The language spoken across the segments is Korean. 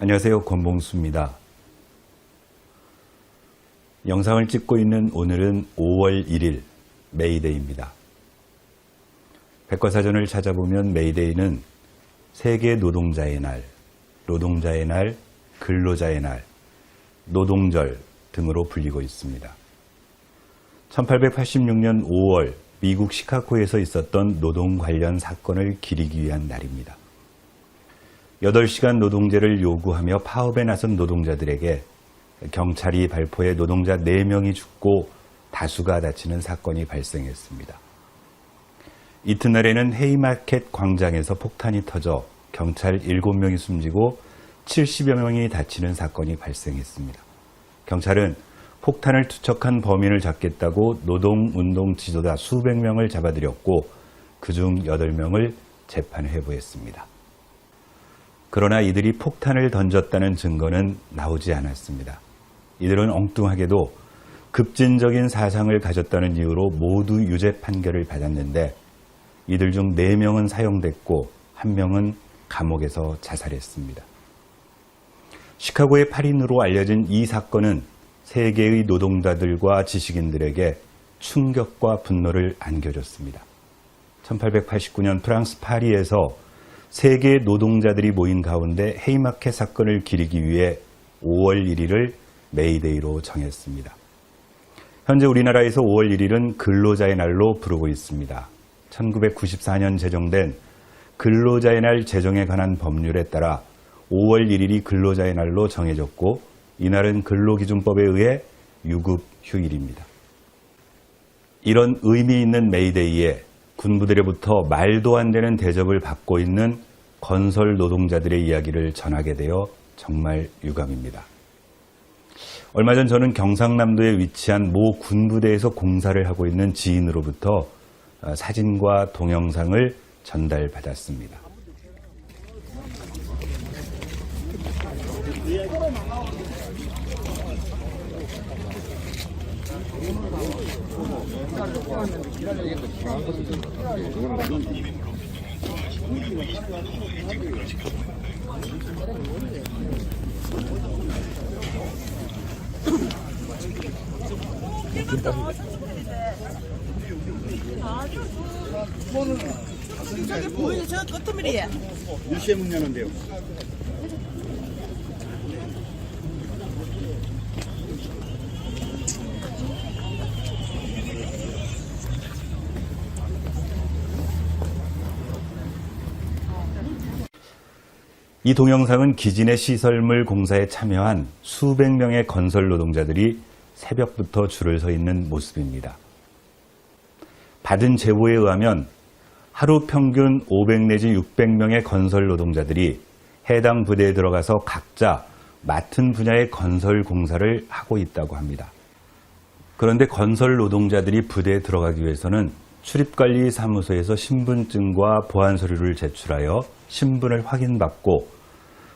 안녕하세요. 권봉수입니다. 영상을 찍고 있는 오늘은 5월 1일 메이데이입니다. 백과사전을 찾아보면 메이데이는 세계 노동자의 날, 노동자의 날, 근로자의 날, 노동절 등으로 불리고 있습니다. 1886년 5월 미국 시카고에서 있었던 노동 관련 사건을 기리기 위한 날입니다. 8시간 노동제를 요구하며 파업에 나선 노동자들에게 경찰이 발포해 노동자 4명이 죽고 다수가 다치는 사건이 발생했습니다. 이튿날에는 헤이마켓 광장에서 폭탄이 터져 경찰 7명이 숨지고 70여 명이 다치는 사건이 발생했습니다. 경찰은 폭탄을 투척한 범인을 잡겠다고 노동운동 지도자 수백 명을 잡아들였고 그중 8명을 재판 회부했습니다. 그러나 이들이 폭탄을 던졌다는 증거는 나오지 않았습니다. 이들은 엉뚱하게도 급진적인 사상을 가졌다는 이유로 모두 유죄 판결을 받았는데 이들 중 4명은 사형됐고 1명은 감옥에서 자살했습니다. 시카고의 8인으로 알려진 이 사건은 세계의 노동자들과 지식인들에게 충격과 분노를 안겨줬습니다. 1889년 프랑스 파리에서 세계 노동자들이 모인 가운데 헤이마켓 사건을 기리기 위해 5월 1일을 메이데이로 정했습니다. 현재 우리나라에서 5월 1일은 근로자의 날로 부르고 있습니다. 1994년 제정된 근로자의 날 제정에 관한 법률에 따라 5월 1일이 근로자의 날로 정해졌고 이날은 근로기준법에 의해 유급 휴일입니다. 이런 의미 있는 메이데이에 군부대로부터 말도 안 되는 대접을 받고 있는 건설 노동자들의 이야기를 전하게 되어 정말 유감입니다. 얼마 전 저는 경상남도에 위치한 모 군부대에서 공사를 하고 있는 지인으로부터 사진과 동영상을 전달받았습니다. 저기 보이는 저 끄트머리야. 몇 시에 문 여는데요? 이 동영상은 기진의 시설물 공사에 참여한 수백 명의 건설 노동자들이 새벽부터 줄을 서 있는 모습입니다. 받은 제보에 의하면 하루 평균 500 내지 600명의 건설 노동자들이 해당 부대에 들어가서 각자 맡은 분야의 건설 공사를 하고 있다고 합니다. 그런데 건설 노동자들이 부대에 들어가기 위해서는 출입관리사무소에서 신분증과 보안 서류를 제출하여 신분을 확인받고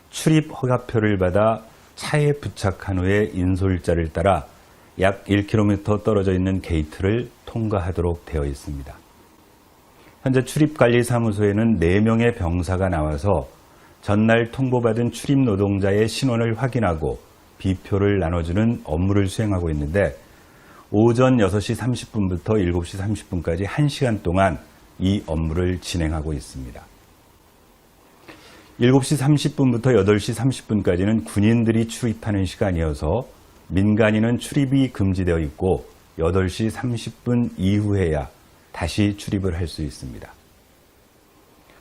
출입 허가표를 받아 차에 부착한 후에 인솔자를 따라 약 1km 떨어져 있는 게이트를 통과하도록 되어 있습니다. 현재 출입관리사무소에는 4명의 병사가 나와서 전날 통보받은 출입 노동자의 신원을 확인하고 비표를 나눠주는 업무를 수행하고 있는데 오전 6시 30분부터 7시 30분까지 1시간 동안 이 업무를 진행하고 있습니다. 7시 30분부터 8시 30분까지는 군인들이 출입하는 시간이어서 민간인은 출입이 금지되어 있고 8시 30분 이후에야 다시 출입을 할 수 있습니다.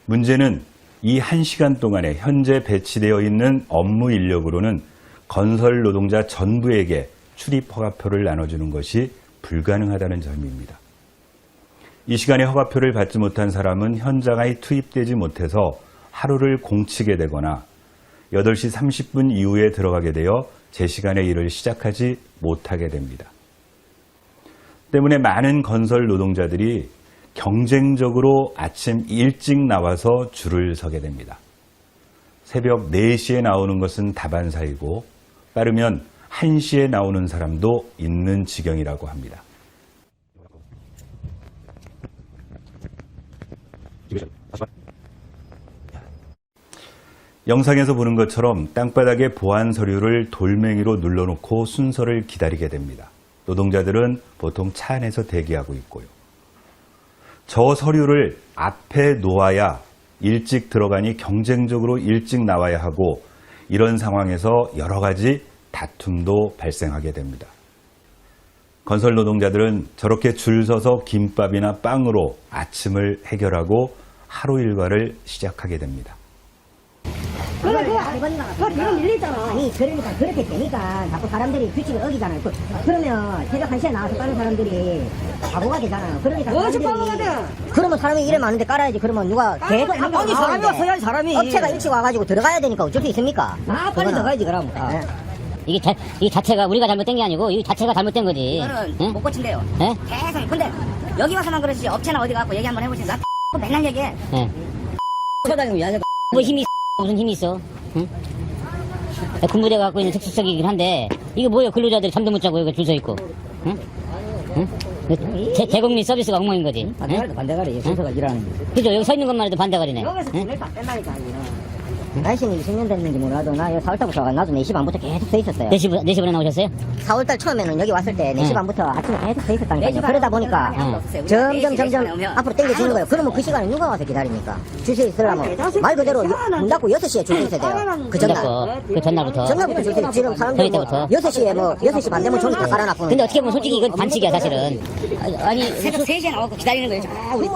문제는 이 1시간 동안에 현재 배치되어 있는 업무 인력으로는 건설 노동자 전부에게 출입 허가표를 나눠주는 것이 불가능하다는 점입니다. 이 시간에 허가표를 받지 못한 사람은 현장에 투입되지 못해서 하루를 공치게 되거나 8시 30분 이후에 들어가게 되어 제 시간에 일을 시작하지 못하게 됩니다. 때문에 많은 건설 노동자들이 경쟁적으로 아침 일찍 나와서 줄을 서게 됩니다. 새벽 4시에 나오는 것은 다반사이고 빠르면 1시에 나오는 사람도 있는 지경이라고 합니다. 영상에서 보는 것처럼 땅바닥에 보안 서류를 돌멩이로 눌러놓고 순서를 기다리게 됩니다. 노동자들은 보통 차 안에서 대기하고 있고요. 저 서류를 앞에 놓아야 일찍 들어가니 경쟁적으로 일찍 나와야 하고, 이런 상황에서 여러 가지 다툼도 발생하게 됩니다. 건설 노동자들은 저렇게 줄 서서 김밥이나 빵으로 아침을 해결하고 하루 일과를 시작하게 됩니다. 지금 밀리잖아. 아니, 그러니까 그렇게 되니까 자꾸 사람들이 규칙을 어기잖아요. 그러면 새벽 1시에 나와서 까는 사람들이 바보가 되잖아요. 그러니까 사람들이 그러면 사람이 이래 많은데 깔아야지. 그러면 누가 계속 한 명이 사람이 왔어야 사람이 업체가 일찍 와가지고 들어가야 되니까 어쩔 수 있습니까? 빨리 들어가야지 그럼. 이게 자체가 우리가 잘못된 게 아니고 이 자체가 잘못된 거지. 이거는 응? 못 고친대요. 예? 계속. 근데 여기 와서만 그러지 업체나 어디 가고 얘기 한번 해보세요. 나 맨날 얘기해. 예. 쳐다니고 야자. 뭐 힘이 무슨 힘이 있어? 응? 군부대가 갖고 있는 특수성이긴 한데 이거 뭐예요? 근로자들이 잠도 못 자고 여기 줄 서 있고. 응? 응? 대국민 서비스가 엉망인 거지. 반대가리 순서가 일하는 거. 그죠? 여기 서 있는 것만 해도 반대가리네. 여기서 응? 돈을 다 뺀다니까. 날씨는 20년 됐는지 몰라도 나 4월 달부터 나도 4시 반부터 계속 서 있었어요. 4시 반에 나오셨어요? 4월 달 처음에는 여기 왔을 때 4시 응. 반부터 아침에 계속 서 있었다니까요. 그러다 보니까 점점 앞으로 당겨지는 거예요. 그러면 그 시간에 누가 와서 기다립니까? 줄 서 있으려면 말 그대로 문 닫고 6시에 줄 서 있어야 돼요. 그 전날. 그 전날부터. 전날부터 줄 서 있어요. 지금 사람들이 뭐 때부터. 6시에 뭐 6시 반 되면 종이 다 깔아놨고. 근데 어떻게 보면 솔직히 이건 반칙이야 사실은. 아니 새벽 3시에 나와서 기다리는 거예요.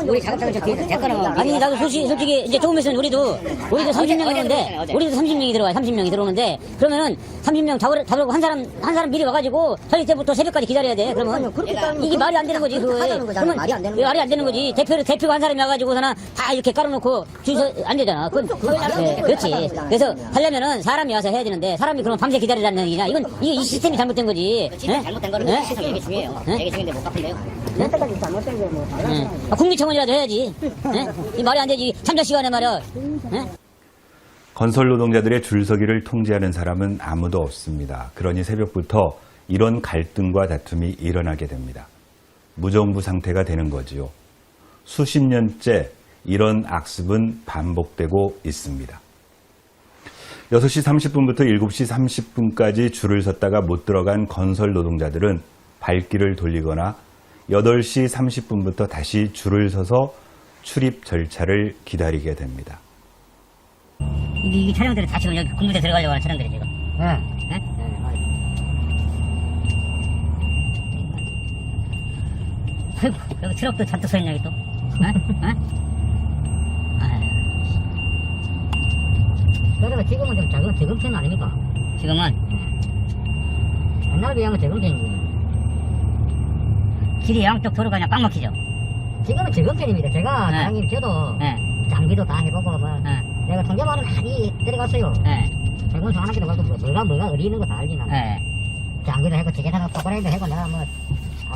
우리 작업장을 저 뒤에서 대가라. 아니 나도 솔직히 이제 조금 있으면 우리도 30명이 오는데 우리도 30명이 들어와요. 30명이 들어오는데 그러면은 30명 잡으려고 한 사람 미리 와가지고 저녁 때부터 새벽까지 기다려야 돼. 그러면 이게 말이 안 되는 거지. 그러면 말이 안 되는 말이 안 되는 거지. 대표가 한 사람이 와가지고서는 다 이렇게 깔아놓고 줄서 안 되잖아. 네, 그렇지. 그래서 하려면은 사람이 와서 해야 되는데 사람이 그러면 밤새 기다리라는 얘기냐? 이 시스템이 잘못된 거지. 잘못된 거는 네? 시스템이 되게 중요해요. 네? 되게 중요한데 못 바꾼대요. 여태까지 잘못된 게 뭐. 국민청원이라도 해야지. 이 말이 안 되지. 잠자 시간에 말이야. 건설 노동자들의 줄서기를 통제하는 사람은 아무도 없습니다. 그러니 새벽부터 이런 갈등과 다툼이 일어나게 됩니다. 무정부 상태가 되는 거지요. 수십 년째 이런 악습은 반복되고 있습니다. 6시 30분부터 7시 30분까지 줄을 섰다가 못 들어간 건설 노동자들은 발길을 돌리거나 8시 30분부터 다시 줄을 서서 출입 절차를 기다리게 됩니다. 이 차량들은 다 지금 여기 군부대 들어가려고 하는 차량들이 지금. 네? 아이고, 여기 트럭도 잔뜩 서 있냐, 여기 또. 그래서 지금은 좀 적은 편 아닙니까? 지금은 옛날에 비하면 적은 편이지. 길이 양쪽 도로가 그냥 꽉 막히죠. 지금은 적은 편입니다. 제가 네. 사장님 저도 네. 장비도 다 해보고 뭐 네. 내가 통제만은 많이 들어갔어요. 네. 대군수 하나기도 가고 뭐가 어디 있는 거 다 알지 나. 네. 장비도 했고 지게사도 포크레인도 했고 내가 뭐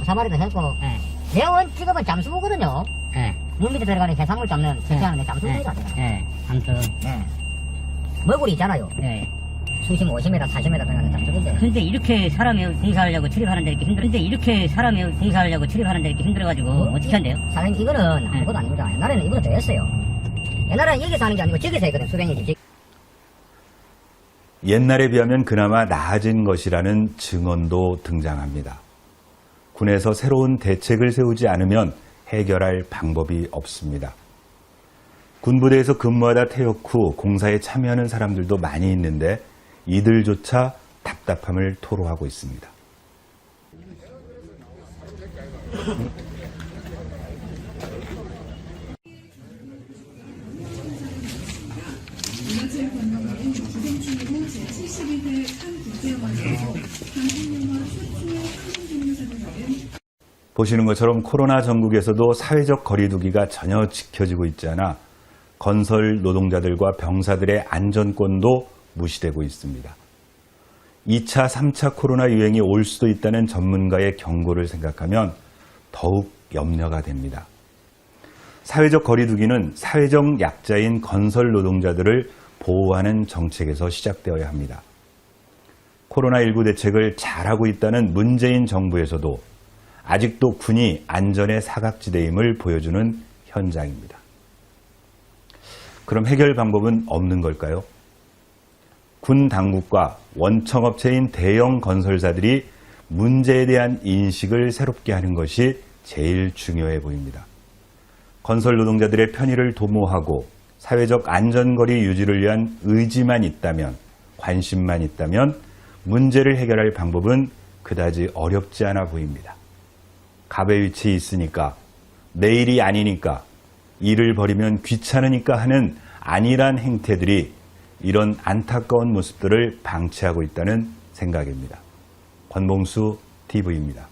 사마리도 했고 네. 내원 직업은 잠수부거든요. 네. 물 밑에 들어가는 해산물 잡는 실패하는 잠수부입니다. 네. 아무튼. 네. 머구리 있잖아요. 네. 수심 50m, 40m 들어가는 잠수부인데. 근데 이렇게 사람이 공사하려고 출입하는데 이렇게 힘들어. 근데 이렇게 사람이 공사하려고 출입하는데 이렇게 힘들어가지고 어떻게 한대요? 사장님 이거는 아무것도 아닙니다. 옛날에는 이보다 더 했어요. 옛날에는 여기서 하는 게 아니고 저기서 했거든 수뱅이지. 옛날에 비하면 그나마 나아진 것이라는 증언도 등장합니다. 군에서 새로운 대책을 세우지 않으면 해결할 방법이 없습니다. 군부대에서 근무하다 퇴역 후 공사에 참여하는 사람들도 많이 있는데 이들조차 답답함을 토로하고 있습니다. 보시는 것처럼 코로나 전국에서도 사회적 거리두기가 전혀 지켜지고 있지 않아 건설 노동자들과 병사들의 안전권도 무시되고 있습니다. 2차, 3차 코로나 유행이 올 수도 있다는 전문가의 경고를 생각하면 더욱 염려가 됩니다. 사회적 거리두기는 사회적 약자인 건설 노동자들을 보호하는 정책에서 시작되어야 합니다. 코로나19 대책을 잘하고 있다는 문재인 정부에서도 아직도 군이 안전의 사각지대임을 보여주는 현장입니다. 그럼 해결 방법은 없는 걸까요? 군 당국과 원청업체인 대형 건설사들이 문제에 대한 인식을 새롭게 하는 것이 제일 중요해 보입니다. 건설 노동자들의 편의를 도모하고 사회적 안전거리 유지를 위한 의지만 있다면, 관심만 있다면 문제를 해결할 방법은 그다지 어렵지 않아 보입니다. 갑의 위치에 있으니까, 내일이 아니니까, 일을 벌이면 귀찮으니까 하는 안일한 행태들이 이런 안타까운 모습들을 방치하고 있다는 생각입니다. 권봉수 TV입니다.